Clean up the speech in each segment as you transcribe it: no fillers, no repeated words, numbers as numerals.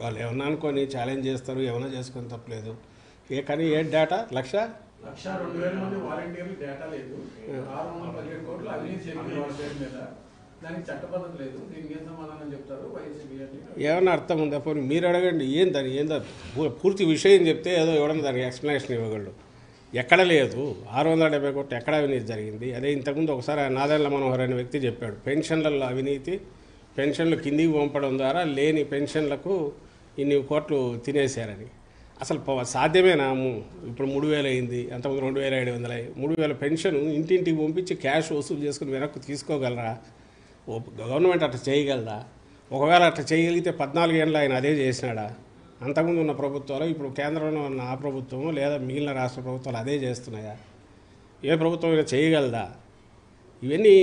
వాళ్ళు ఏమన్నా అనుకొని ఛాలెంజ్ చేస్తారు, ఏమైనా చేసుకొని తప్పలేదు. కానీ ఏ డేటా 1,02,000 మంది వాలంటీర్లు డేటా లేదు, 617 కోట్లు అవినీతి జరిగింది వాళ్ళ పేరు మీద, దానికి చట్టబద్ధత లేదు. దీనికి ఏం సమాధానం చెప్తారు వైసీపీ? ఏమన్నా అర్థం ఉందా? పోనీ మీరు అడగండి, ఏందా పూర్తి విషయం చెప్తే ఏదో ఎవడన్నా దానికి ఎక్స్ప్లెనేషన్ ఇవ్వగలడు. ఎక్కడ లేదు 670 కోట్లు ఎక్కడ అవినీతి జరిగింది? అదే ఇంతకుముందు ఒకసారి నాదెండ్ల మనోహర్ అనే వ్యక్తి చెప్పాడు, పెన్షన్లలో అవినీతి, పెన్షన్లు కిందికి పంపడం ద్వారా లేని పెన్షన్లకు ఇన్ని కోట్లు తినేశారని. అసలు సాధ్యమేనా? ఇప్పుడు 3,000 అయింది, అంతకుముందు 2,700 అయ్యి 3,000 పెన్షన్ ఇంటింటికి పంపించి క్యాష్ వసూలు చేసుకుని వెనక్కి తీసుకోగలరా? గవర్నమెంట్ అట్లా చేయగలరా? ఒకవేళ అట్లా చేయగలిగితే 14 ఏళ్ళు ఆయన అదే చేసినాడా? అంతకుముందు ఉన్న ప్రభుత్వాలు, ఇప్పుడు కేంద్రంలో ఉన్న ఆ ప్రభుత్వం లేదా మిగిలిన రాష్ట్ర ప్రభుత్వాలు అదే చేస్తున్నాయా? ఏ ప్రభుత్వం అయినా చేయగలదా? ఇవన్నీ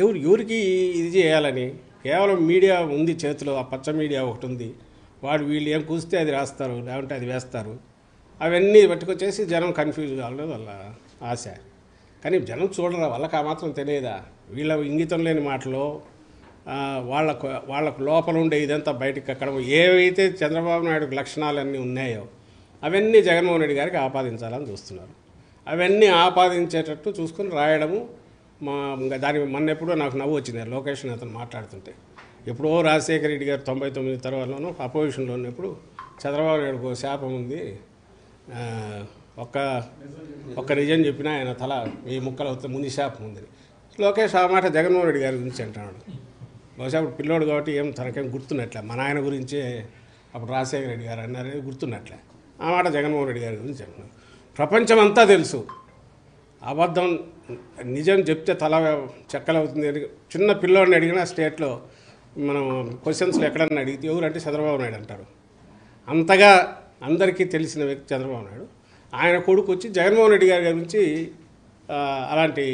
ఎవరికి ఇది చేయాలని? కేవలం మీడియా ఉంది చేతిలో, ఆ పచ్చ మీడియా ఒకటి ఉంది, వీళ్ళు ఏం కూస్తే అది రాస్తారు, లేకుంటే అది వేస్తారు. అవన్నీ పట్టుకొచ్చేసి జనం కన్ఫ్యూజ్ కావాలనేది వాళ్ళ ఆశ. కానీ జనం చూడరా, వాళ్ళకి ఆ మాత్రం తెలియదా? వీళ్ళ ఇంగితం లేని మాటలో వాళ్ళకు లోపల ఉండే ఇదంతా బయటకు ఎక్కడం, ఏవైతే చంద్రబాబు నాయుడుకి లక్షణాలన్నీ ఉన్నాయో అవన్నీ జగన్మోహన్ రెడ్డి గారికి ఆపాదించాలని చూస్తున్నారు. అవన్నీ ఆపాదించేటట్టు చూసుకొని రాయడము. దాని మొన్నెప్పుడో నాకు నవ్వు వచ్చింది లోకేషన్ అతను మాట్లాడుతుంటే. ఎప్పుడో రాజశేఖర రెడ్డి గారు 99 తర్వాతలోనూ అపోజిషన్లో ఉన్నప్పుడు చంద్రబాబు నాయుడుకు శాపం ఉంది, ఒక్క నిజం చెప్పినా ఆయన తల 1000 ముక్కలు అవుతుంది, ముందు శాపం ఉందని. లోకేష్ ఆ మాట జగన్మోహన్ రెడ్డి గారి గురించి అంటున్నాడు. బహుశా అప్పుడు పిల్లోడు కాబట్టి తనకేం గుర్తున్నట్లే, మన ఆయన గురించే అప్పుడు రాజశేఖర రెడ్డి గారు అన్నారని గుర్తున్నట్లే. ఆ మాట జగన్మోహన్ రెడ్డి గారి గురించి అంటున్నాడు. ప్రపంచమంతా తెలుసు అబద్ధం నిజం చెప్తే తల చెక్కలవుతుంది అని. చిన్న పిల్లోడిని అడిగినా స్టేట్లో మనం క్వశ్చన్స్లో ఎక్కడన్నా అడిగితే ఎవరంటే చంద్రబాబు నాయుడు అంటారు. అంతగా అందరికీ తెలిసిన వ్యక్తి చంద్రబాబు నాయుడు. ఆయన కొడుకు వచ్చి జగన్మోహన్ రెడ్డి గారి గురించి అలాంటి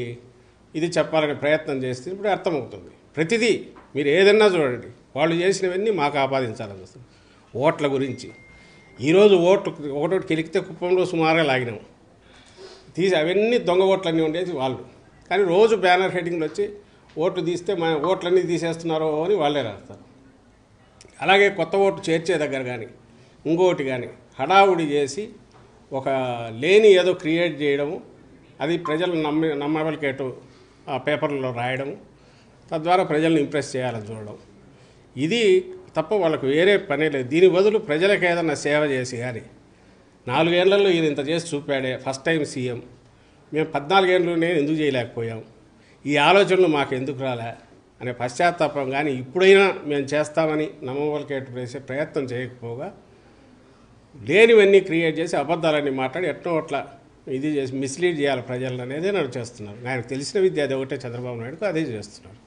ఇది చెప్పాలనే ప్రయత్నం చేస్తే ఇప్పుడు అర్థమవుతుంది. ప్రతిదీ మీరు ఏదన్నా చూడండి, వాళ్ళు చేసినవన్నీ మాకు ఆపాదించాలని వస్తుంది. ఓట్ల గురించి ఈరోజు ఒకటోటి కెలికితే కుప్పంలో సుమారుగా లాగినాం, తీసి అవన్నీ దొంగ ఓట్లన్నీ ఉండేది వాళ్ళు. కానీ రోజు బ్యానర్ హెడ్డింగ్లు వచ్చి ఓట్లు తీస్తే మా ఓట్లన్నీ తీసేస్తున్నారో అని వాళ్ళే రాస్తారు. అలాగే కొత్త ఓటు చేర్చే దగ్గర కానీ ఇంకోటి కానీ హడావుడి చేసి ఒక లేని ఏదో క్రియేట్ చేయడము, అది ప్రజలు నమ్మబలికేటు ఆ పేపర్లలో రాయడము, తద్వారా ప్రజలను ఇంప్రెస్ చేయాలని చూడడం, ఇది తప్ప వాళ్ళకు వేరే పనే లేదు. దీని బదులు ప్రజలకు ఏదన్నా సేవ చేసి కానీ 4 ఏళ్లలో ఈయన ఇంత చేసి చూపాడే, ఫస్ట్ టైం సీఎం, మేము 14 ఏళ్ళలోనే ఎందుకు చేయలేకపోయాం, ఈ ఆలోచనలు మాకు ఎందుకు రాలే అనే పశ్చాత్తాపం కానీ ఇప్పుడైనా మేము చేస్తామని నమ్మవలికేటు వేసే ప్రయత్నం చేయకపోగా లేనివన్నీ క్రియేట్ చేసి అబద్ధాలన్నీ మాట్లాడి ఎట్నో అట్లా ఇది చేసి మిస్లీడ్ చేయాలి ప్రజలను అనేది నన్ను చేస్తున్నారు. ఆయనకు తెలిసిన విద్య అది ఒకటే చంద్రబాబు నాయుడుకు అదే చేస్తున్నారు.